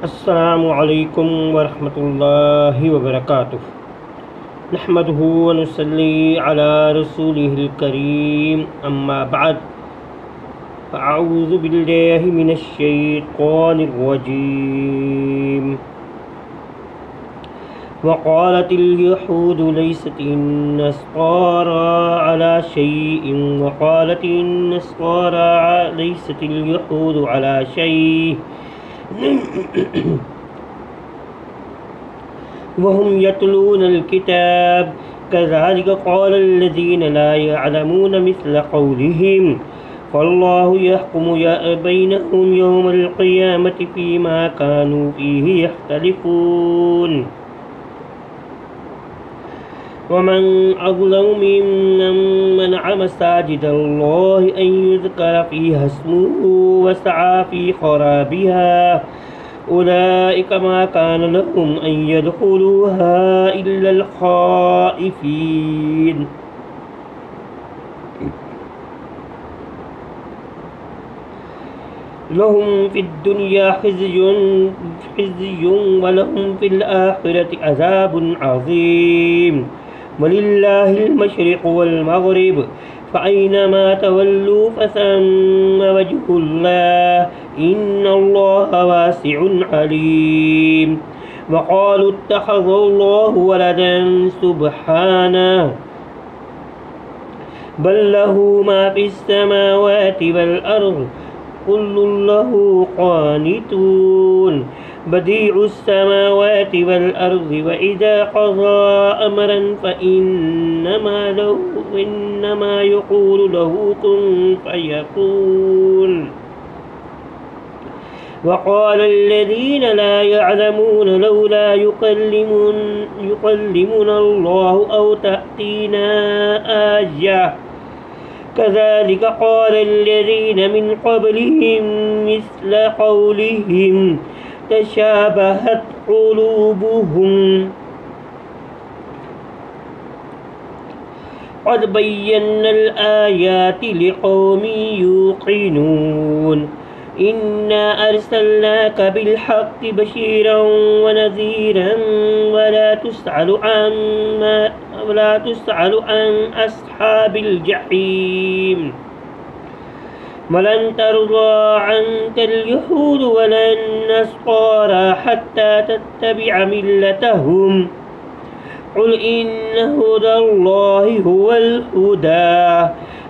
السلام علیکم ورحمۃ اللہ وبرکاتہ۔ نحمدہ ونصلی علی رسولہ الکریم، اما بعد فاعوذ باللہ من الشیطان الرجیم۔ وقالت اليهود ليست النصارى على شيء وقالت النصارى ليست اليهود على شيء وهم يتلون الكتاب كذلك قال الذين لا يعلمون مثل قولهم فالله يحكم بينهم يوم القيامة فيما كانوا فيه يختلفون ومن أظلم ممن منع مساجد الله أن يذكر فيها اسمه وسعى في خرابها أولئك ما كان لهم أن يدخلوها إلا الخائفين لهم في الدنيا خزي ولهم في الآخرة عذاب عظيم ولله المشرق والمغرب فأينما تولوا فثم وجه الله إن الله واسع عليم وقالوا اتخذ الله ولدا سبحانه بل له ما في السماوات والأرض كل له قانتون بديع السماوات والأرض وإذا قضى أمرا فإنما يقول له كن فيكون وقال الذين لا يعلمون لولا يكلمنا الله أو تأتينا آية كذلك قال الذين من قبلهم مثل قولهم تشابهت قلوبهم قد بينا الآيات لقوم يوقنون إنا أرسلناك بالحق بشيرا ونذيرا ولا تسأل عن أصحاب الجحيم ولن ترضى عنك اليهود ولا النصارى حتى تتبع ملتهم قل إن هدى الله هو الهدى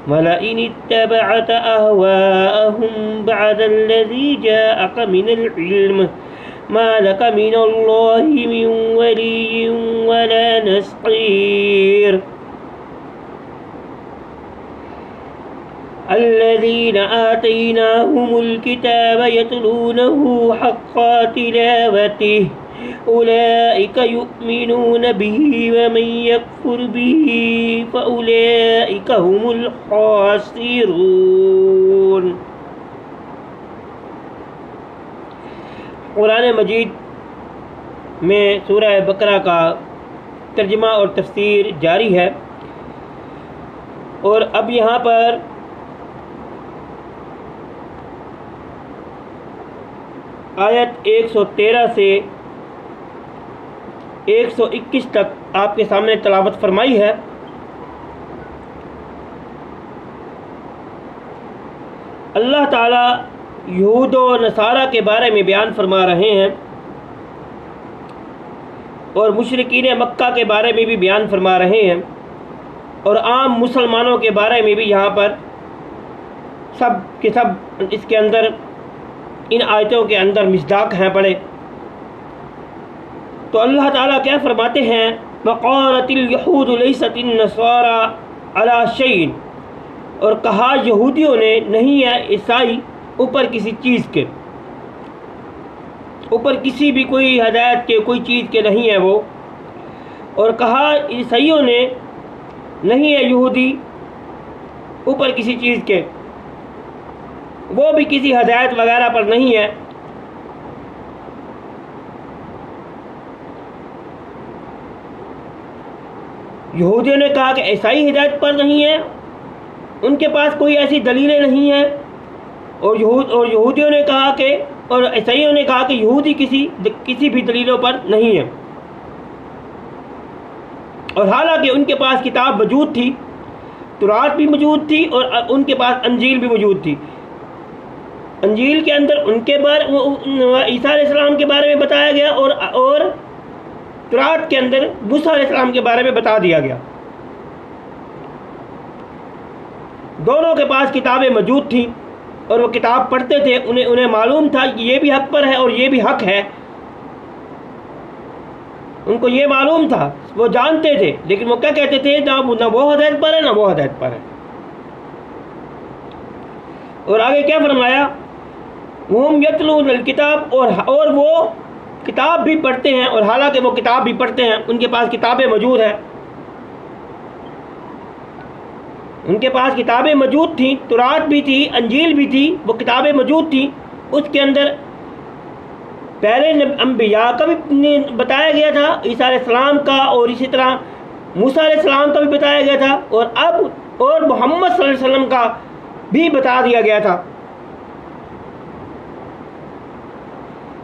ولئن اتبعت أهواءهم بعد الذي جاءك من العلم ما لك من الله من ولي ولا نصير الذين آتيناهم الكتاب يتلونه حق تلاوته أولئك يؤمنون به ومن يكفر به فأولئك هم الخاسرون۔ قرآن مجید میں سورہ بقرہ کا ترجمہ اور تفسیر جاری ہے، اور اب یہاں پر آیت 113 سے 121 تک آپ کے سامنے تلاوت فرمائی ہے۔ اللہ تعالیٰ یہود و نصارہ کے بارے میں بیان فرما رہے ہیں، اور مشرکین مکہ کے بارے میں بھی بیان فرما رہے ہیں، اور عام مسلمانوں کے بارے میں بھی یہاں پر سب کے سب اس کے اندر ان آیتوں کے اندر مصداق ہیں پڑے۔ تو اللہ تعالیٰ کیا فرماتے ہیں؟ وقالت اليهود ليست النصارى على شيء، اور کہا یہودیوں نے نہیں ہے عیسائی اوپر کسی چیز کے، اوپر کسی بھی کوئی ہدایت کے کوئی چیز کے نہیں ہے وہ، اور کہا عیسائیوں نے نہیں ہے یہودی اوپر کسی چیز کے، وہ بھی کسی ہدایت وغیرہ پر نہیں ہے۔ یہودیوں نے کہا کہ عیسائی ہدایت پر نہیں ہے، ان کے پاس کوئی ایسی دلیلیں نہیں ہیں، اور یہودیوں نے کہا کہ اور عیسائیوں نے کہا کہ یہودی کسی بھی دلیلوں پر نہیں ہے، اور حالانکہ ان کے پاس کتاب موجود تھی، تورات بھی موجود تھی اور ان کے پاس انجیل بھی موجود تھی۔ انجیل کے اندر ان کے بارے عیسیٰ علیہ السلام کے بارے میں بتایا گیا، اور تورات کے اندر موسیٰ علیہ السلام کے بارے میں بتا دیا گیا۔ دونوں کے پاس کتابیں موجود تھیں اور وہ کتاب پڑھتے تھے، انہیں معلوم تھا کہ یہ بھی حق پر ہے اور یہ بھی حق ہے، ان کو یہ معلوم تھا، وہ جانتے تھے، لیکن وہ کیا کہتے تھے؟ نہ وہ ہدایت پر ہے نہ وہ ہدایت پر ہے۔ اور آگے کیا فرمایا؟ وَهُمْ يَتْلُونَ الْكِتَابَ، اور وہ کتاب بھی پڑھتے ہیں، اور حالانکہ وہ کتاب بھی پڑھتے ہیں، ان کے پاس کتابیں موجود ہیں، ان کے پاس کتابیں موجود تھیں، تورات بھی تھی، انجیل بھی تھی، وہ کتابیں موجود تھیں، اس کے اندر پہلے انبیاء کا بھی بتایا گیا تھا، عیسیٰ علیہ السلام کا، اور اسی طرح موسیٰ علیہ السلام کا بھی بتایا گیا تھا، اور محمد صلی اللہ علیہ وسلم کا بھی بتا دیا گیا تھا۔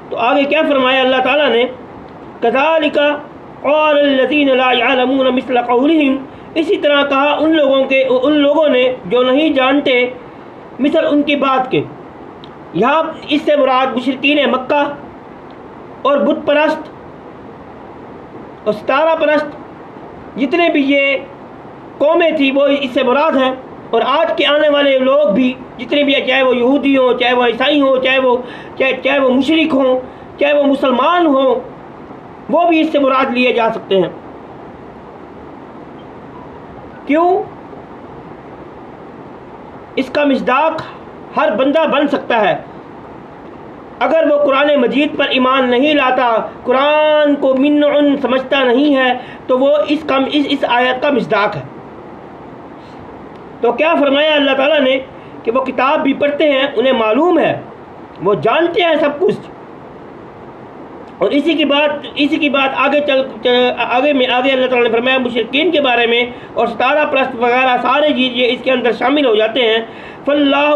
تو آگے کیا فرمایا اللہ تعالیٰ نے؟ كَذَلِكَ قَالَ الَّذِينَ لَا يَعْلَمُونَ مِثْلَ قَوْلِهِمْ، اسی طرح کہا ان لوگوں نے جو نہیں جانتے مثل ان کی بات کے۔ یہاں اس سے مراد مشرکین مکہ اور بت پرست اور ستارہ پرست جتنے بھی یہ قومیں تھیں وہ اس سے مراد ہیں، اور آج کے آنے والے لوگ بھی جتنے بھی، چاہے وہ یہودی ہوں، چاہے وہ عیسائی ہوں، چاہے وہ مشرک ہوں، چاہے وہ مسلمان ہوں، وہ بھی اس سے مراد لیے جا سکتے ہیں۔ کیوں؟ اس کا مصداق ہر بندہ بن سکتا ہے۔ اگر وہ قرآن مجید پر ایمان نہیں لاتا، قرآن کو منعن سمجھتا نہیں ہے، تو وہ اس آیت کا مصداق ہے۔ تو کیا فرمایا اللہ تعالیٰ نے کہ وہ کتاب بھی پڑھتے ہیں، انہیں معلوم ہے، وہ جانتے ہیں سب کچھ۔ اور اسی کی بات آگے اللہ تعالیٰ نے فرمایا مشرکین کے بارے میں، اور ستارہ پرست وغیرہ سارے چیز یہ اس کے اندر شامل ہو جاتے ہیں۔ فاللہ،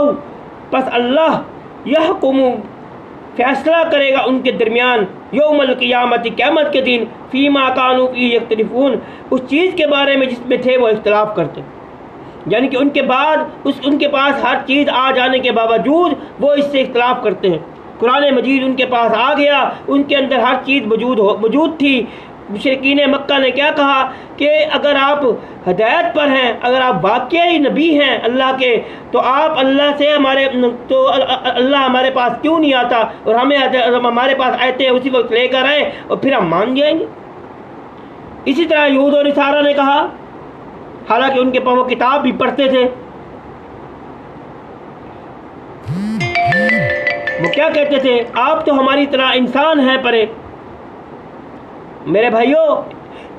پس اللہ، یحکم، فیصلہ کرے گا ان کے درمیان، یوم القیامت، قیامت کے دن، فیما کانوا فیہ یختلفون، اس چیز کے بارے میں جس میں تھے وہ اختلاف کرتے، یعنی کہ ان کے پاس ہر چیز آ جانے کے باوجود وہ اس سے اختلاف کرتے ہیں۔ قرآن مجید ان کے پاس آ گیا، ان کے اندر ہر چیز موجود تھی۔ مشرکین مکہ نے کیا کہا کہ اگر آپ ہدایت پر ہیں، اگر آپ واقعی نبی ہیں اللہ کے، تو آپ اللہ ہمارے پاس کیوں نہیں آتا، اور ہمارے پاس آئے اسی وقت لے کر آئے، اور پھر ہم مان جائیں گے۔ اسی طرح یہود و نصارہ نے کہا، حالانکہ ان کے پاس وہ کتاب بھی پڑھتے تھے، وہ کیا کہتے تھے؟ آپ تو ہماری طرح انسان ہیں پرے۔ میرے بھائیوں،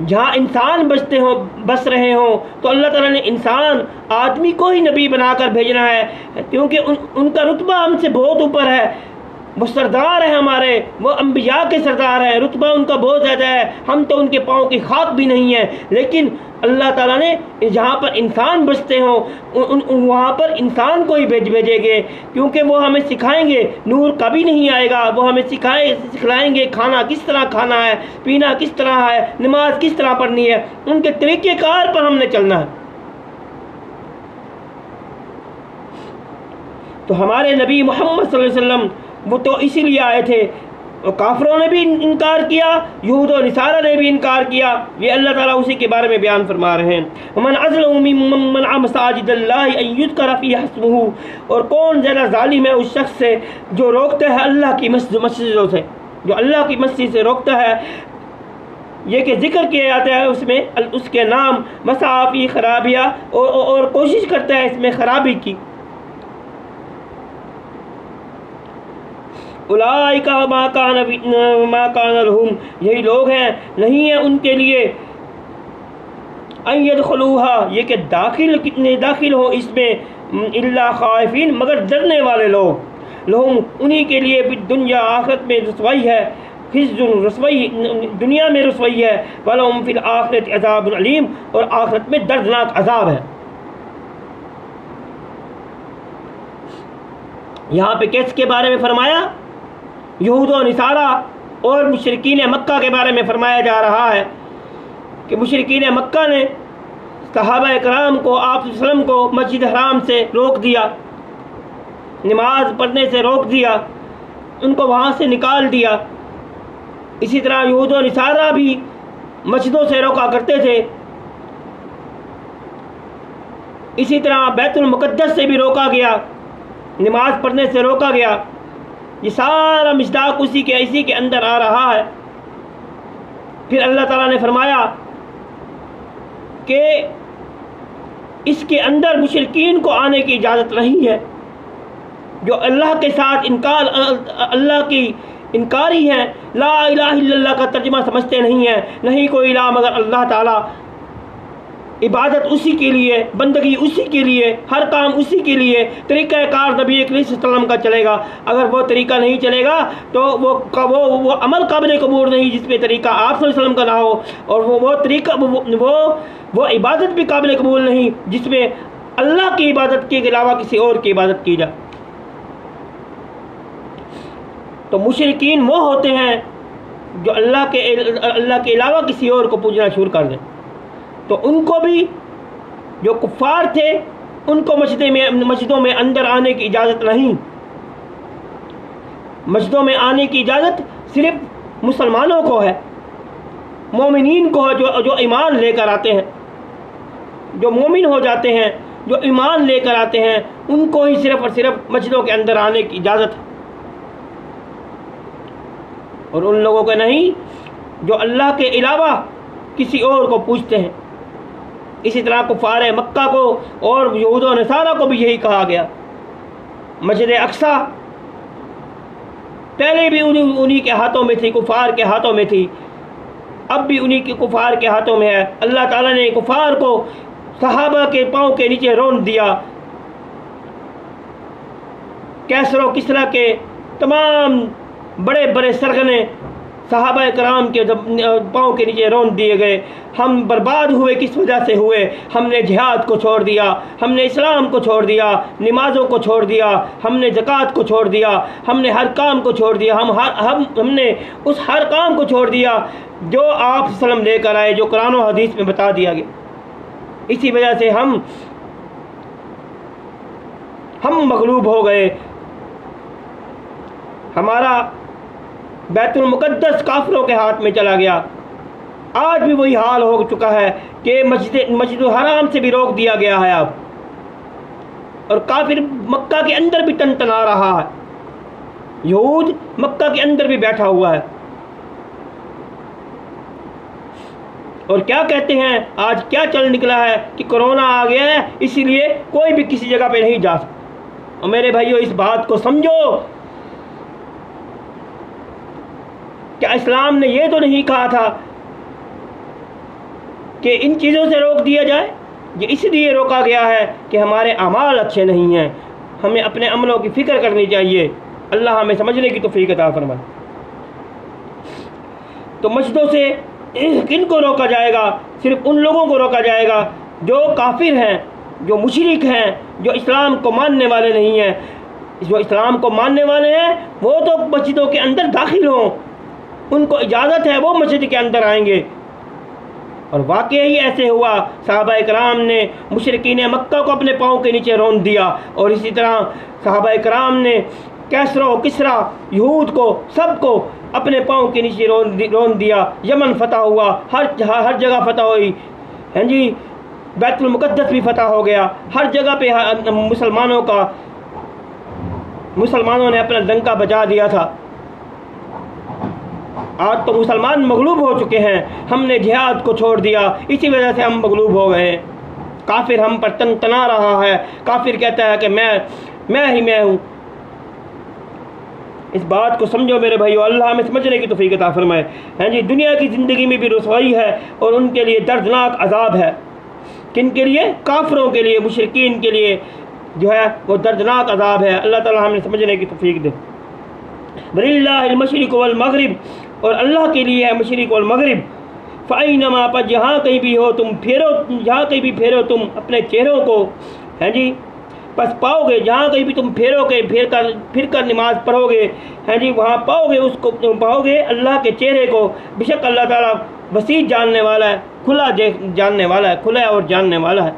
جہاں انسان بس رہے ہوں تو اللہ تعالیٰ نے انسان آدمی کو ہی نبی بنا کر بھیجنا ہے، کیونکہ ان کا رتبہ ہم سے بہت اوپر ہے، وہ سردار ہیں ہمارے، وہ انبیاء کے سردار ہیں، رتبہ ان کا بہت زیادہ ہے، ہم تو ان کے پاؤں کی خاک بھی نہیں ہیں۔ لیکن اللہ تعالیٰ نے جہاں پر انسان بستے ہوں وہاں پر انسان کو ہی بھیجے گے، کیونکہ وہ ہمیں سکھائیں گے، نور کبھی نہیں آئے گا، وہ ہمیں سکھلائیں گے کھانا کس طرح کھانا ہے، پینا کس طرح ہے، نماز کس طرح پڑھنی ہے، ان کے طریقہ کار پر ہم نے چلنا ہے۔ تو ہمارے نبی محمد صلی اللہ علیہ وسلم وہ تو اسی لیے آئے تھے، اور کافروں نے بھی انکار کیا، یہود و نصارہ نے بھی انکار کیا۔ یہ اللہ تعالیٰ اسی کے بارے میں بیان فرما رہے ہیں، وَمَنْ أَظْلَمُ مِمَّنْ مَنَعَ مَسَاجِدَ اللَّهِ أَن يُذْكَرَ فِيهَا اسْمُهُ، اور کون زیادہ ظالم ہے اس شخص سے جو روکتا ہے اللہ کی مسجدوں سے، جو اللہ کی مسجد سے روکتا ہے، یہ کہ ذکر کیا جاتا ہے اس میں اس کے نام، مسعی فی خرابیہ، اور کوشش کرتا ہے اس میں خرابی کی۔ اولئک ما کان لہم، یہی لوگ ہیں، نہیں ہے ان کے لیے، ان یدخلوها، یہ کہ داخل ہو اس میں، الا خائفین، مگر ڈرنے والے لوگ، لہم، انہی کے لیے دنیا آخرت میں رسوائی ہے، خزی، رسوائی دنیا میں رسوائی ہے، ولہم فی الآخرۃ عذاب علیم، اور آخرت میں دردناک عذاب ہے۔ یہاں پہ کس کے بارے میں فرمایا؟ یہود و نصارہ اور مشرکین مکہ کے بارے میں فرمایا جا رہا ہے کہ مشرکین مکہ نے صحابہ کرام کو، آپ صلی اللہ علیہ وسلم کو مسجد حرام سے روک دیا، نماز پڑھنے سے روک دیا، ان کو وہاں سے نکال دیا۔ اسی طرح یہود و نصارہ بھی مسجدوں سے روکا کرتے تھے، اسی طرح بیت المقدس سے بھی روکا گیا، نماز پڑھنے سے روکا گیا۔ یہ سارا مصداق اسی کے اندر آ رہا ہے۔ پھر اللہ تعالیٰ نے فرمایا کہ اس کے اندر مشرکین کو آنے کی اجازت نہیں ہے، جو اللہ کے ساتھ اللہ کی انکاری ہیں، لا الہ الا اللہ کا ترجمہ سمجھتے نہیں ہیں، نہیں کوئی الہ مگر اللہ تعالیٰ، عبادت اسی کے لیے، بندگی اسی کے لیے، ہر کام اسی کے لیے، طریقہ کار نبی کریم صلی اللہ علیہ وسلم کا چلے گا۔ اگر وہ طریقہ نہیں چلے گا تو وہ عمل قابل قبول نہیں جس میں طریقہ آپ صلی اللہ علیہ وسلم کا نہ ہو، اور وہ طریقہ وہ عبادت بھی قابل قبول نہیں جس میں اللہ کی عبادت کے علاوہ کسی اور کی عبادت کی جائے۔ تو مشرکین وہ ہوتے ہیں جو اللہ کے علاوہ کسی اور کو پوجنا شروع کر دیں۔ تو ان کو بھی، جو کفار تھے، ان کو مسجدوں میں اندر آنے کی اجازت نہیں۔ مسجدوں میں آنے کی اجازت صرف مسلمانوں کو ہے، مومنین کو ہے، جو ایمان لے کر آتے ہیں، جو مومن ہو جاتے ہیں، جو ایمان لے کر آتے ہیں، ان کو ہی صرف اور صرف مسجدوں کے اندر آنے کی اجازت ہے، اور ان لوگوں کو نہیں جو اللہ کے علاوہ کسی اور کو پوجتے ہیں۔ اسی طرح کفار مکہ کو اور یہود و نصارہ کو بھی یہی کہا گیا۔ مسجد اقصی پہلے بھی انہی کے ہاتھوں میں تھی، کفار کے ہاتھوں میں تھی، اب بھی انہی کے کفار کے ہاتھوں میں ہے۔ اللہ تعالیٰ نے کفار کو صحابہ کے پاؤں کے نیچے رون دیا۔ کیسر و کسریٰ کے تمام بڑے بڑے سرغنے صحابہ کرام کے پاؤں کے نیچے رون دیے گئے۔ ہم برباد ہوئے، کس وجہ سے ہوئے؟ ہم نے جہاد کو چھوڑ دیا، ہم نے اسلام کو چھوڑ دیا، نمازوں کو چھوڑ دیا، ہم نے زکوٰۃ کو چھوڑ دیا، ہم نے ہر کام کو چھوڑ دیا، ہم نے اس ہر کام کو چھوڑ دیا جو آپ صلی اللہ علیہ وسلم لے کر آئے، جو قرآن و حدیث میں بتا دیا گیا۔ اسی وجہ سے ہم مغلوب ہو گئے، ہمارا بیت المقدس کافروں کے ہاتھ میں چلا گیا۔ آج بھی وہی حال ہو چکا ہے کہ مسجد الحرام سے بھی روک دیا گیا ہے اب، اور کافر مکہ کے اندر بھی ٹنٹنا رہا ہے، یہود مکہ کے اندر بھی بیٹھا ہوا ہے۔ اور کیا کہتے ہیں، آج کیا چل نکلا ہے کہ کرونا آ گیا ہے، اسی لیے کوئی بھی کسی جگہ پہ نہیں جا سکتا۔ اور میرے بھائیو، اس بات کو سمجھو، کیا اسلام نے یہ تو نہیں کہا تھا کہ ان چیزوں سے روک دیا جائے؟ یہ اس لیے روکا گیا ہے کہ ہمارے اعمال اچھے نہیں ہیں، ہمیں اپنے عملوں کی فکر کرنی چاہیے۔ اللہ ہمیں سمجھنے کی توفیق عطا فرمائے۔ تو مسجدوں سے کن کو روکا جائے گا؟ صرف ان لوگوں کو روکا جائے گا جو کافر ہیں، جو مشرک ہیں، جو اسلام کو ماننے والے نہیں ہیں۔ جو اسلام کو ماننے والے ہیں وہ تو مسجدوں کے اندر داخل ہوں، ان کو اجازت ہے، وہ مسجد کے اندر آئیں گے۔ اور واقعی ایسے ہوا، صحابہ کرام نے مشرکین مکہ کو اپنے پاؤں کے نیچے رون دیا، اور اسی طرح صحابہ کرام نے کیسر و کسریٰ، یہود کو، سب کو اپنے پاؤں کے نیچے رون دیا۔ یمن فتح ہوا، ہر جگہ فتح ہوئی، ہاں جی، بیت المقدس بھی فتح ہو گیا، ہر جگہ پہ مسلمانوں نے اپنا ڈنکا بجا دیا تھا۔ آج تو مسلمان مغلوب ہو چکے ہیں، ہم نے جہاد کو چھوڑ دیا، اسی وجہ سے ہم مغلوب ہو گئے ہیں۔ کافر ہم پر تنا رہا ہے، کافر کہتا ہے کہ میں ہی ہوں۔ اس بات کو سمجھو میرے بھائیو، اللہ ہمیں سمجھنے کی توفیق عطا فرمائے۔ ہاں جی، دنیا کی زندگی میں بھی رسوائی ہے، اور ان کے لیے دردناک عذاب ہے۔ کن کے لیے؟ کافروں کے لیے، مشرکین کے لیے جو ہے وہ دردناک عذاب ہے۔ اللہ تعالی ہمیں سمجھنے کی توفیق دے۔ وَلِلَّهِ الْمَشْرِقُ وَالْمَغْرِبُ، اور اللہ کے لیے ہے مشرق اور مغرب۔ فَأَيْنَمَا، پر جہاں کہیں بھی ہو تم پھیرو، جہاں کہیں بھی پھیرو تم اپنے چہروں کو، ہیں جی، بس پاؤ گے جہاں کہیں بھی تم پھر کر نماز پڑھو گے، ہاں جی، وہاں پاؤ گے، اس کو پاؤ گے اللہ کے چہرے کو۔ بے شک اللہ تعالیٰ وسیع جاننے والا ہے، کھلا جاننے والا ہے، کھلا اور جاننے والا ہے۔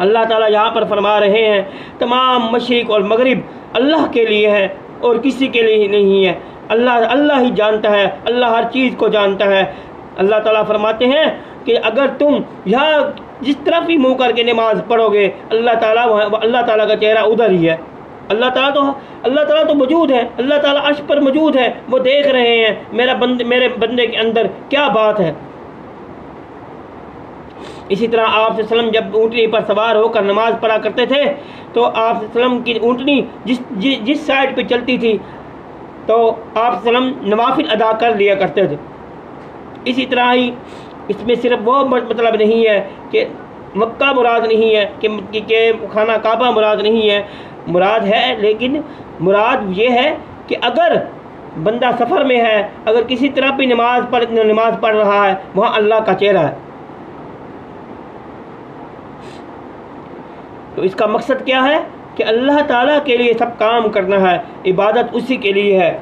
اللہ تعالیٰ یہاں پر فرما رہے ہیں تمام مشرق اور مغرب اللہ کے لیے ہے اور کسی کے لیے نہیں ہے۔ اللہ ہی جانتا ہے، اللہ ہر چیز کو جانتا ہے۔ اللہ تعالیٰ فرماتے ہیں کہ اگر تم یہاں جس طرف ہی منہ کر کے نماز پڑھو گے، اللہ تعالیٰ کا چہرہ ادھر ہی ہے۔ اللہ تعالیٰ تو موجود ہے، اللہ تعالیٰ عرش پر موجود ہے، وہ دیکھ رہے ہیں میرے بندے کے اندر کیا بات ہے۔ اسی طرح آپ صلی اللہ علیہ وسلم جب اونٹنی پر سوار ہو کر نماز پڑھا کرتے تھے تو آپ صلی اللہ علیہ وسلم کی اونٹنی جس سائڈ پہ چلتی تھی تو آپ صلی اللہ علیہ وسلم نوافل ادا کر لیا کرتے تھے۔ اسی طرح ہی اس میں صرف وہ مطلب نہیں ہے کہ مکہ مراد نہیں ہے، کہ خانہ کعبہ مراد نہیں ہے، مراد ہے، لیکن مراد یہ ہے کہ اگر بندہ سفر میں ہے، اگر کسی طرح بھی نماز پڑھ رہا ہے، وہاں اللہ کا چہرہ ہے۔ تو اس کا مقصد کیا ہے کہ اللہ تعالیٰ کے لیے سب کام کرنا ہے، عبادت اسی کے لیے ہے۔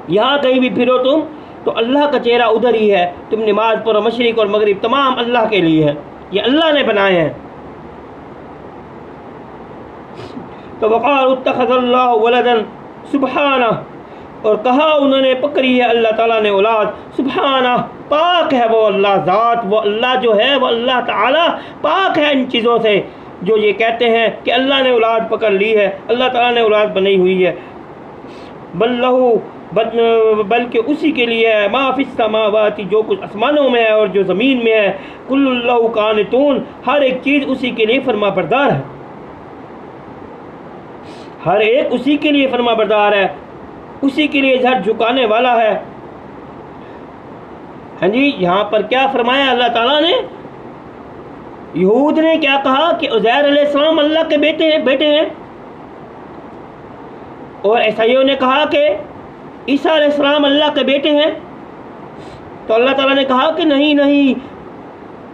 یہاں کہیں بھی پھرو تم تو اللہ کا چہرہ ادھر ہی ہے، تم نماز پڑھو، مشرق اور مغرب تمام اللہ کے لیے ہے، یہ اللہ نے بنائے ہیں۔ تو وقال اتخذ اللہ ولدا سبحانہ، اور کہا انہوں نے پکڑی ہے اللہ تعالیٰ نے اولاد، سبحانہ پاک ہے وہ اللہ ذات، وہ اللہ جو ہے وہ اللہ تعالیٰ پاک ہے ان چیزوں سے جو یہ کہتے ہیں کہ اللہ نے اولاد پکڑ لی ہے، اللہ تعالیٰ نے اولاد بنائی ہوئی ہے۔ بلکہ اسی کے لیے ہے ما فی السماوات، جو کچھ آسمانوں میں ہے اور جو زمین میں ہے، کل اللہ قانتون، ہر ایک چیز اسی کے لیے فرما بردار ہے، ہر ایک اسی کے لیے فرما بردار ہے، اسی کے لیے سر جھکانے والا ہے۔ ہاں جی، یہاں پر کیا فرمایا اللہ تعالیٰ نے؟ یہود نے کیا کہا کہ عزیر علیہ السلام اللہ کے بیٹے ہیں، اور عیسائیوں نے کہا کہ عیسیٰ علیہ السلام اللہ کے بیٹے ہیں۔ تو اللہ تعالیٰ نے کہا کہ نہیں،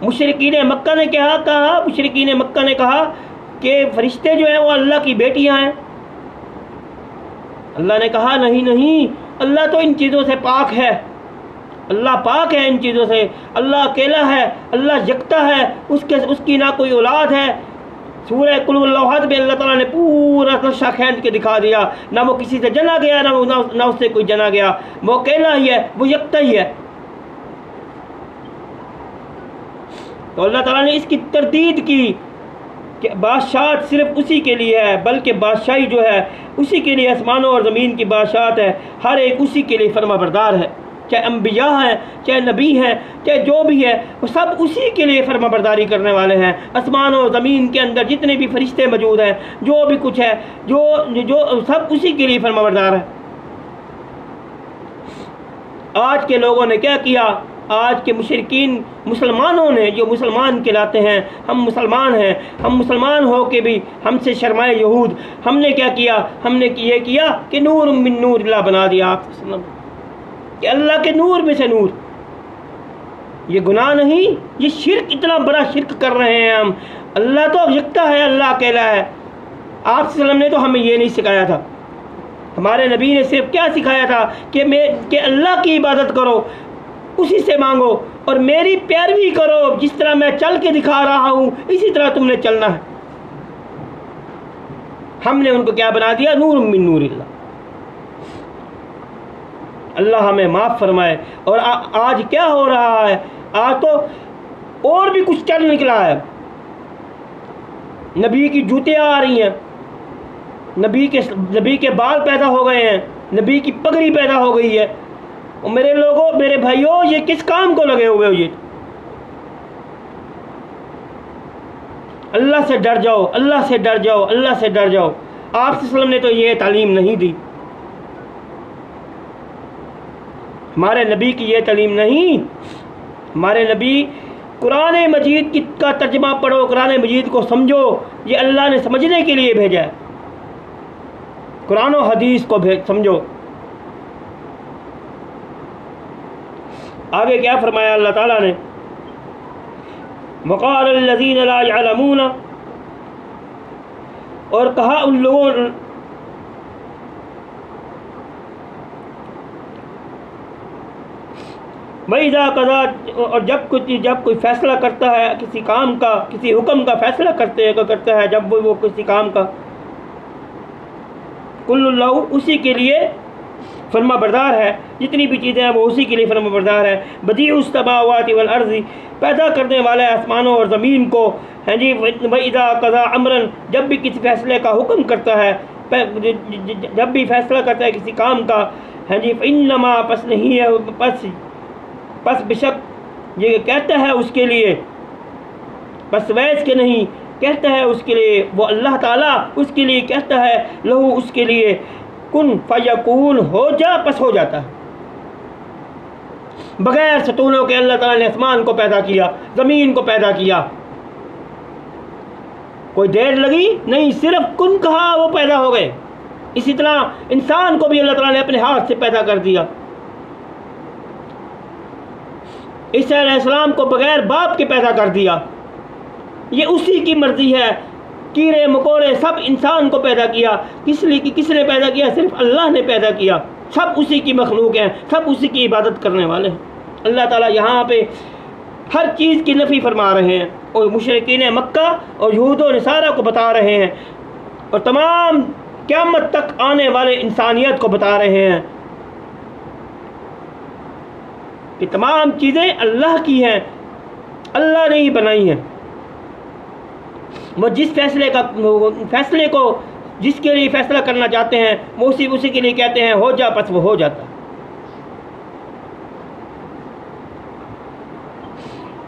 مشرکین مکہ نے کہا کہ فرشتے جو ہیں وہ اللہ کی بیٹیاں ہیں۔ اللہ نے کہا نہیں، اللہ تو ان چیزوں سے پاک ہے، اللہ پاک ہے ان چیزوں سے، اللہ اکیلا ہے، اللہ یکتا ہے، اس کی نہ کوئی اولاد ہے۔ سورہ قل هو اللہ احد میں اللہ تعالیٰ نے پورا نقشہ کھینچ کے دکھا دیا، نہ وہ کسی سے جنا گیا نہ اس سے کوئی جنا گیا، وہ اکیلا ہی ہے، وہ یکتا ہی ہے۔ تو اللہ تعالیٰ نے اس کی تردید کی کہ بادشاہت صرف اسی کے لیے ہے، بلکہ بادشاہی جو ہے اسی کے لیے، آسمانوں اور زمین کی بادشاہت ہے، ہر ایک اسی کے لیے فرما بردار ہے، چاہے انبیاء ہیں، چاہے نبی ہیں، چاہے جو بھی ہے، وہ سب اسی کے لیے فرما برداری کرنے والے ہیں۔ آسمان اور زمین کے اندر جتنے بھی فرشتے موجود ہیں، جو بھی کچھ ہے، جو سب اسی کے لیے فرما بردار ہے۔ آج کے لوگوں نے کیا کیا؟ آج کے مشرکین مسلمانوں نے، جو مسلمان کہلاتے ہیں، ہم مسلمان ہیں، ہم مسلمان ہو کے بھی ہم سے شرمائے یہود، ہم نے کیا کیا؟ ہم نے یہ کیا کہ نور من نور اللہ بنا دیا آپ کہ اللہ کے نور میں سے نور۔ یہ گناہ نہیں، یہ شرک، اتنا بڑا شرک کر رہے ہیں ہم۔ اللہ تو یکتا ہے، اللہ اکیلا ہے۔ آپ صلی اللہ علیہ وسلم نے تو ہمیں یہ نہیں سکھایا تھا، ہمارے نبی نے صرف کیا سکھایا تھا کہ اللہ کی عبادت کرو، اسی سے مانگو اور میری پیروی کرو، جس طرح میں چل کے دکھا رہا ہوں اسی طرح تم نے چلنا ہے۔ ہم نے ان کو کیا بنا دیا؟ نور من نور اللہ۔ اللہ ہمیں معاف فرمائے۔ اور آج کیا ہو رہا ہے؟ آج تو اور بھی کچھ چل نکلا ہے، نبی کی جوتیاں آ رہی ہیں، نبی کے بال پیدا ہو گئے ہیں، نبی کی پگڑی پیدا ہو گئی ہے۔ اور میرے لوگوں، میرے بھائیوں، یہ کس کام کو لگے ہوئے ہو؟ یہ اللہ سے ڈر جاؤ، اللہ سے ڈر جاؤ، اللہ سے ڈر جاؤ۔ آپ صلی اللہ علیہ وسلم نے تو یہ تعلیم نہیں دی، ہمارے نبی کی یہ تعلیم نہیں۔ ہمارے نبی قرآن مجید کا ترجمہ پڑھو، قرآن مجید کو سمجھو، یہ اللہ نے سمجھنے کے لیے بھیجا ہے، قرآن و حدیث کو سمجھو۔ آگے کیا فرمایا اللہ تعالیٰ نے؟ وقال الذین لا يعلمون، اور کہا ان لوگوں وَإِذَا قَضَىٰ، اور جب کوئی فیصلہ کرتا ہے کسی کام کا، کسی حکم کا فیصلہ کرتا ہے، جب وہ کسی کام کا، کل اللہ، اسی کے لیے فرما بردار ہے، جتنی بھی چیزیں ہیں وہ اسی کے لیے فرما بردار ہے۔ بدیع السماوات والارض، پیدا کرنے والا ہے آسمانوں اور زمین کو، ہیں جی۔ وَإِذَا قَضَىٰ أَمْرًا، جب بھی کسی فیصلے کا حکم کرتا ہے، جب بھی فیصلہ کرتا ہے کسی کام کا، ہیں جی، فَإِنَّمَا، پس نہیں ہے، پس بشک یہ کہتا ہے اس کے لیے، پس ویس کے نہیں، کہتا ہے اس کے لیے، وہ اللہ تعالیٰ اس کے لیے کہتا ہے، لہو، اس کے لیے، کن فیکون، ہو جا، پس ہو جاتا ہے۔ بغیر ستونوں کے اللہ تعالیٰ نے آسمان کو پیدا کیا، زمین کو پیدا کیا، کوئی دیر لگی نہیں، صرف کن کہا وہ پیدا ہو گئے۔ اسی طرح انسان کو بھی اللہ تعالیٰ نے اپنے ہاتھ سے پیدا کر دیا۔ عیسیٰ علیہ السلام کو بغیر باپ کے پیدا کر دیا، یہ اسی کی مرضی ہے۔ کیڑے مکوڑے سب انسان کو پیدا کیا، کس نے پیدا کیا؟ صرف اللہ نے پیدا کیا، سب اسی کی مخلوق ہیں، سب اسی کی عبادت کرنے والے ہیں۔ اللہ تعالیٰ یہاں پہ ہر چیز کی نفی فرما رہے ہیں، اور مشرکین مکہ اور یہود و نصارہ کو بتا رہے ہیں، اور تمام قیامت تک آنے والے انسانیت کو بتا رہے ہیں کہ تمام چیزیں اللہ کی ہیں، اللہ نے ہی بنائی ہیں۔ وہ جس فیصلے کو جس کے لیے فیصلہ کرنا چاہتے ہیں، وہ اسی کے لیے کہتے ہیں ہو جا، پس وہ ہو جاتا ہے۔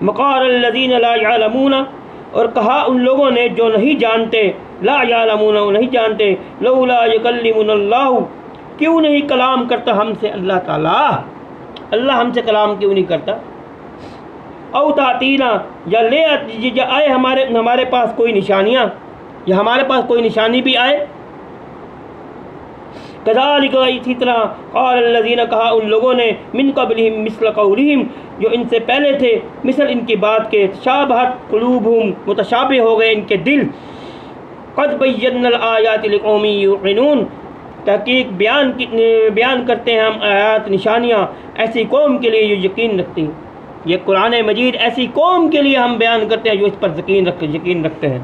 وقال الذین لا يعلمون، اور کہا ان لوگوں نے جو نہیں جانتے، لا يعلمون، نہیں جانتے، لولا یکلمنا اللہ، کیوں نہیں کلام کرتا ہم سے اللہ تعالیٰ، اللہ ہم سے کلام کیوں نہیں کرتا؟ او تاتینا، یا آئے ہمارے پاس کوئی نشانیاں، یا ہمارے پاس کوئی نشانی بھی آئے۔ کذالک، اسی طرح، قال الذین، کہا ان لوگوں نے، من قبلہم مثل قولہم، جو ان سے پہلے تھے، مثل ان کی بات کے، تشابہت قلوبہم، متشابہ ہو گئے ان کے دل، قد بینا الآیات لقوم یوقنون، تحقیق بیان کرتے ہیں ہم آیات، نشانیاں ایسی قوم کے لیے جو یقین رکھتی ہیں۔ یہ قرآن مجید ایسی قوم کے لیے ہم بیان کرتے ہیں جو اس پر یقین رکھتے ہیں۔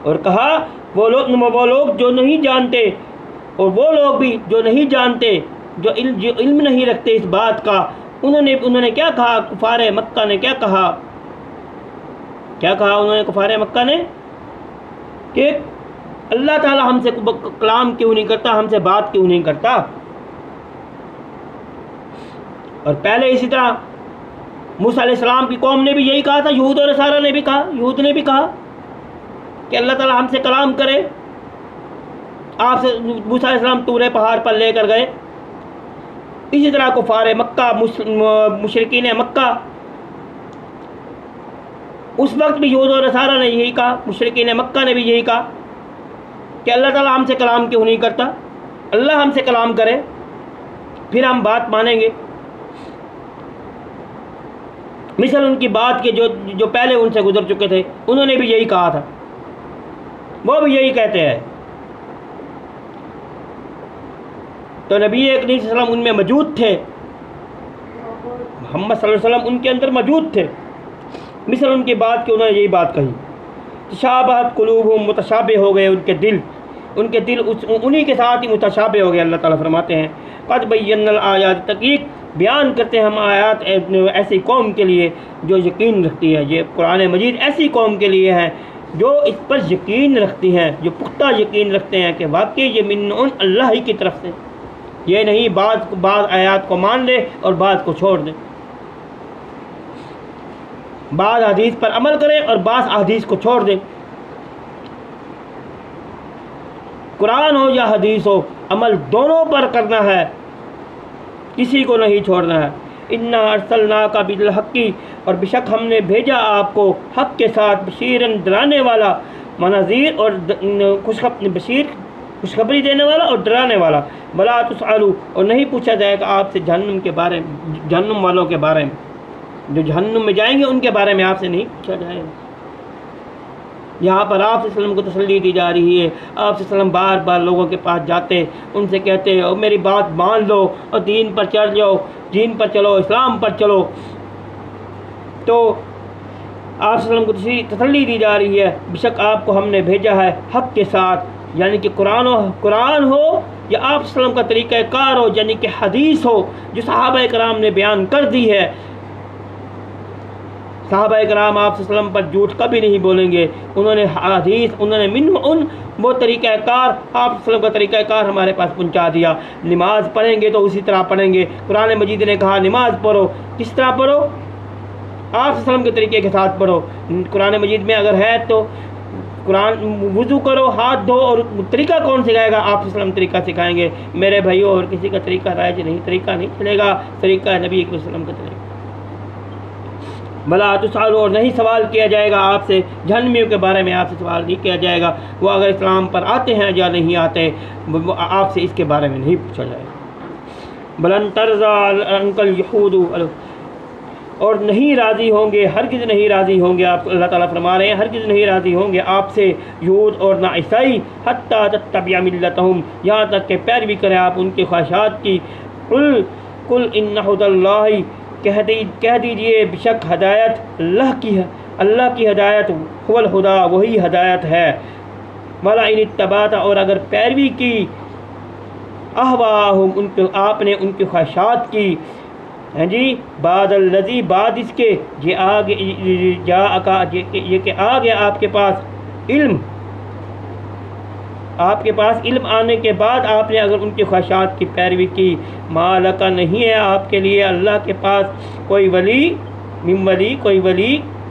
اور کہا وہ لوگ جو نہیں جانتے، اور وہ لوگ بھی جو نہیں جانتے، جو علم نہیں رکھتے اس بات کا، انہوں نے کیا کہا؟ کفار مکہ نے کیا کہا؟ انہوں نے کفار مکہ نے کہ اللہ تعالیٰ ہم سے کلام کیوں نہیں کرتا، ہم سے بات کیوں نہیں کرتا؟ اور پہلے اسی طرح موسیٰ علیہ السلام کی قوم نے بھی یہی کہا تھا، یہود اور نصارہ نے بھی کہا، یہود نے بھی کہا کہ اللہ تعالیٰ ہم سے کلام کرے۔ آپ سے موسیٰ علیہ السلام طور پہاڑ پر لے کر گئے۔ اسی طرح کفار مکہ، مشرکین مکہ، اس وقت بھی یہود اور نصارہ نے یہی کہا، مشرکین مکہ نے بھی یہی کہا کہ اللہ تعالیٰ ہم سے کلام کیوں نہیں کرتا، اللہ ہم سے کلام کرے پھر ہم بات مانیں گے۔ مثل ان کی بات کے جو پہلے ان سے گزر چکے تھے، انہوں نے بھی یہی کہا تھا، وہ بھی یہی کہتے ہیں۔ تو نبی کریم صلی اللہ علیہ وسلم ان میں موجود تھے، محمد صلی اللہ علیہ وسلم ان کے اندر موجود تھے، مثل ان کی بات کہ انہوں نے یہی بات کہی۔ تشابہت قلوبہم، متشابہ ہو گئے ان کے دل انہی کے ساتھ ہی متشابہ ہو گئے۔ اللہ تعالیٰ فرماتے ہیں قد بینا الآیات، تحقیق بیان کرتے ہیں ہم آیات ایسی قوم کے لیے جو یقین رکھتی ہے۔ یہ قرآن مجید ایسی قوم کے لیے ہے جو اس پر یقین رکھتی ہیں، جو پختہ یقین رکھتے ہیں کہ واقعی یہ من اللہ ہی کی طرف سے، یہ نہیں بعض آیات کو مان لے اور بعض کو چھوڑ دے، بعض حدیث پر عمل کرے اور بعض حدیث کو چھوڑ دے۔ قرآن ہو یا حدیث ہو، عمل دونوں پر کرنا ہے، کسی کو نہیں چھوڑنا ہے۔ انا ارسلناک بالحق، اور بے شک ہم نے بھیجا آپ کو حق کے ساتھ، بشیرن ڈرانے والا، منذیر اور خوشخبری دینے والا اور ڈرانے والا۔ ولا تسألوا، اور نہیں پوچھا جائے گا آپ سے جہنم والوں کے بارے میں۔ جو جہنم میں جائیں گے ان کے بارے میں آپ سے نہیں پوچھا جائے گا۔ یہاں پر آپ صلی اللہ علیہ وسلم کو تسلی دی جا رہی ہے۔ آپ صلی اللہ علیہ وسلم بار بار لوگوں کے پاس جاتے، ان سے کہتے اور میری بات مان لو اور دین پر چڑھ جاؤ، دین پر چلو، اسلام پر چلو۔ تو آپ صلی اللہ علیہ وسلم کو تسلی دی جا رہی ہے، بے شک آپ کو ہم نے بھیجا ہے حق کے ساتھ، یعنی کہ قرآن ہو یا آپ صلی اللہ علیہ وسلم کا طریقہ کار ہو، یعنی کہ حدیث ہو جو صحابہ کرام نے بیان کر دی ہے۔ صحابہ کرام آپ صلی اللہ علیہ وسلم پر جھوٹ کبھی نہیں بولیں گے، انہوں نے حدیث، انہوں نے وہ طریقہ کار، آپ صلی اللہ علیہ وسلم کا طریقہ کار ہمارے پاس پہنچا دیا۔ نماز پڑھیں گے تو اسی طرح پڑھیں گے۔ قرآن مجید نے کہا نماز پڑھو، کس طرح پڑھو؟ آپ صلی اللہ علیہ وسلم کے طریقے کے ساتھ پڑھو۔ قرآن مجید میں اگر ہے تو قرآن وضو کرو، ہاتھ دھو، اور طریقہ کون سکھائے گا؟ آپ صلی اللہ علیہ وسلم طریقہ سکھائیں گے۔ میرے بھائیوں، اور کسی کا طریقہ رائج نہیں، طریقہ نہیں چلے گا، طریقہ ہے نبی علیہ وسلم کا طریقہ۔ بلا تسالو، اور نہیں سوال کیا جائے گا آپ سے، جہنمیوں کے بارے میں آپ سے سوال نہیں کیا جائے گا، وہ اگر اسلام پر آتے ہیں یا نہیں آتے، آپ سے اس کے بارے میں نہیں پوچھا جائے گا۔ بلن ترضى عنك اليهود، اور نہیں راضی ہوں گے، ہرگز نہیں راضی ہوں گے، آپ اللہ تعالیٰ فرما رہے ہیں ہرگز نہیں راضی ہوں گے آپ سے یہود اور نہ عیسائی، حتیٰ تتبع ملتہم، یہاں تک کہ پیروی کریں آپ ان کی خواہشات کی۔ قل ان ھدی اللہ، کہہ دیجئے بے شک ہدایت اللہ کی ہدایت، هو الہدی، وہی ہدایت ہے۔ وَلَئِنِ اتَّبَعْتَ، اور اگر پیروی کی، اہواءہم، آپ نے ان کی خواہشات کی، ہیں جی، بعد الذی، بعد اس کے، یہ کہ آ گیا آپ کے پاس علم، آپ کے پاس علم آنے کے بعد آپ نے اگر ان کی خواہشات کی پیروی کی، ما لکا، نہیں ہے آپ کے لیے اللہ کے پاس کوئی ولی،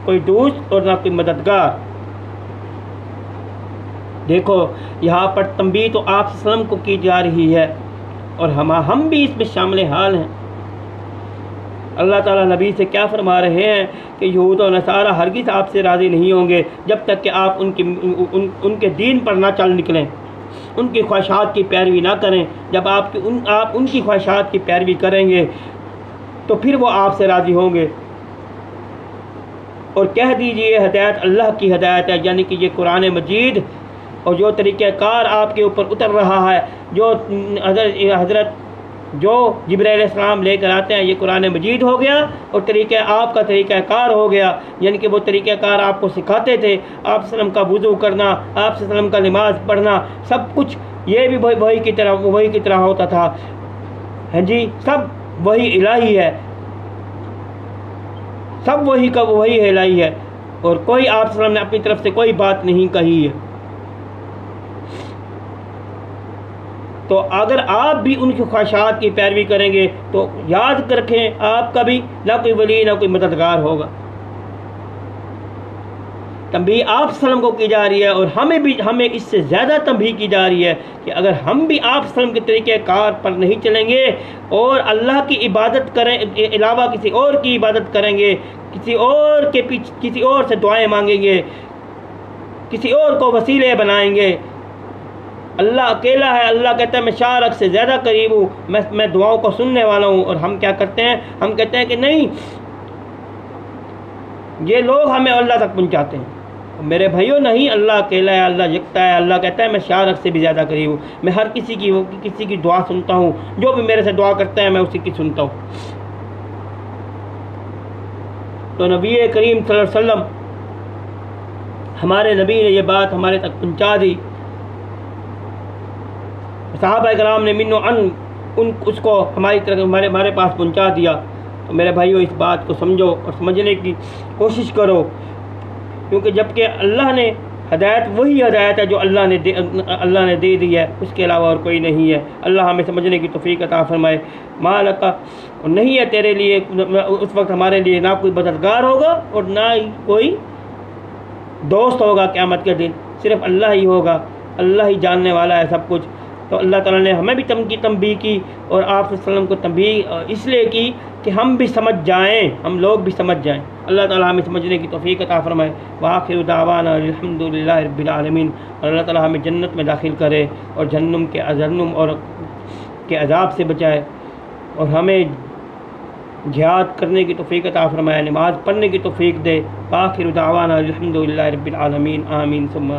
کوئی دوست، اور نہ کوئی مددگار۔ دیکھو یہاں پر تنبیہ تو آپ صلی اللہ علیہ وسلم کو کی جا رہی ہے، اور ہم بھی اس میں شامل حال ہیں۔ اللہ تعالیٰ نبی سے کیا فرما رہے ہیں کہ یہود و نصارہ ہرگز آپ سے راضی نہیں ہوں گے جب تک کہ آپ ان کے دین پر نہ چل نکلیں، ان کی خواہشات کی پیروی نہ کریں۔ جب آپ ان کی خواہشات کی پیروی کریں گے تو پھر وہ آپ سے راضی ہوں گے۔ اور کہہ دیجئے ہدایت اللہ کی ہدایت ہے، یعنی کہ یہ قرآن مجید اور جو طریقہ کار آپ کے اوپر اتر رہا ہے، جو حضرت جو جبرائیل علیہ السلام لے کر آتے ہیں، یہ قرآن مجید ہو گیا، اور طریقہ آپ کا طریقہ کار ہو گیا، یعنی کہ وہ طریقہ کار آپ کو سکھاتے تھے، آپ صلی اللہ علیہ وسلم کا وضو کرنا، آپ صلی اللہ علیہ وسلم کا نماز پڑھنا، سب کچھ یہ بھی وہی کی طرح ہوتا تھا، ہیں جی، سب وہی الہی ہے، سب وہی الہی ہے، اور کوئی آپ صلی اللہ علیہ وسلم نے اپنی طرف سے کوئی بات نہیں کہی ہے۔ تو اگر آپ بھی ان کی خواہشات کی پیروی کریں گے تو یاد رکھیں آپ کا بھی نہ کوئی ولی نہ کوئی مددگار ہوگا۔ تنبیہ آپ صلی اللہ علیہ وسلم کو کی جا رہی ہے، اور ہمیں اس سے زیادہ تنبیہ کی جا رہی ہے کہ اگر ہم بھی آپ صلی اللہ علیہ وسلم کے طریقہ کار پر نہیں چلیں گے اور اللہ کی عبادت کریں علاوہ کسی اور کی عبادت کریں گے، کسی اور سے دعائیں مانگیں گے، کسی اور کو وسیلے بنائیں گے۔ اللہ اکیلا ہے، اللہ کہتا ہے میں شارک سے زیادہ قریب ہوں، میں دعاؤں کو سننے والا ہوں، اور ہم کیا کرتے ہیں؟ ہم کہتے ہیں کہ نہیں، یہ لوگ ہمیں اللہ تک پہنچاتے ہیں۔ میرے بھائیوں نہیں، اللہ اکیلا ہے، اللہ یکتا ہے، اللہ کہتا ہے میں شارک سے بھی زیادہ قریب ہوں، میں ہر کسی کی دعا سنتا ہوں، جو بھی میرے سے دعا کرتا ہے میں اسی کی سنتا ہوں۔ تو نبی کریم صلی اللہ علیہ وسلم، ہمارے نبی نے یہ بات ہمارے تک پہنچا دی، صحابہ کرام نے اس کو ہمارے پاس پہنچا دیا۔ تو میرے بھائیوں اس بات کو سمجھو اور سمجھنے کی کوشش کرو، کیونکہ جبکہ اللہ نے ہدایت وہی ہدایت ہے جو اللہ نے دے دی ہے، اس کے علاوہ اور کوئی نہیں ہے۔ اللہ ہمیں سمجھنے کی توفیق عطا فرمائے۔ مالک، اور نہیں ہے تیرے لیے اس وقت ہمارے لیے نہ کوئی مددگار ہوگا اور نہ ہی کوئی دوست ہوگا قیامت کے دن، صرف اللہ ہی ہوگا، اللہ ہی جاننے والا ہے سب کچھ۔ تو اللہ تعالیٰ نے ہمیں بھی تنبیہ کی، اور آپ صلی اللہ علیہ وسلم کو تنبیہ اس لیے کی کہ ہم بھی سمجھ جائیں، ہم لوگ بھی سمجھ جائیں۔ اللہ تعالیٰ ہمیں سمجھنے کی توفیق عطا فرمائے۔ وآخر دعوانا الحمدللہ رب العالمین، اور اللہ تعالیٰ ہمیں جنت میں داخل کرے اور جہنم کے عذاب سے بچائے، اور ہمیں جہاد کرنے کی توفیق عطا فرمائے، نماز پڑھنے کی توفیق دے۔ آخر دعوانا الحمدللہ رب العالمین، آمین ثم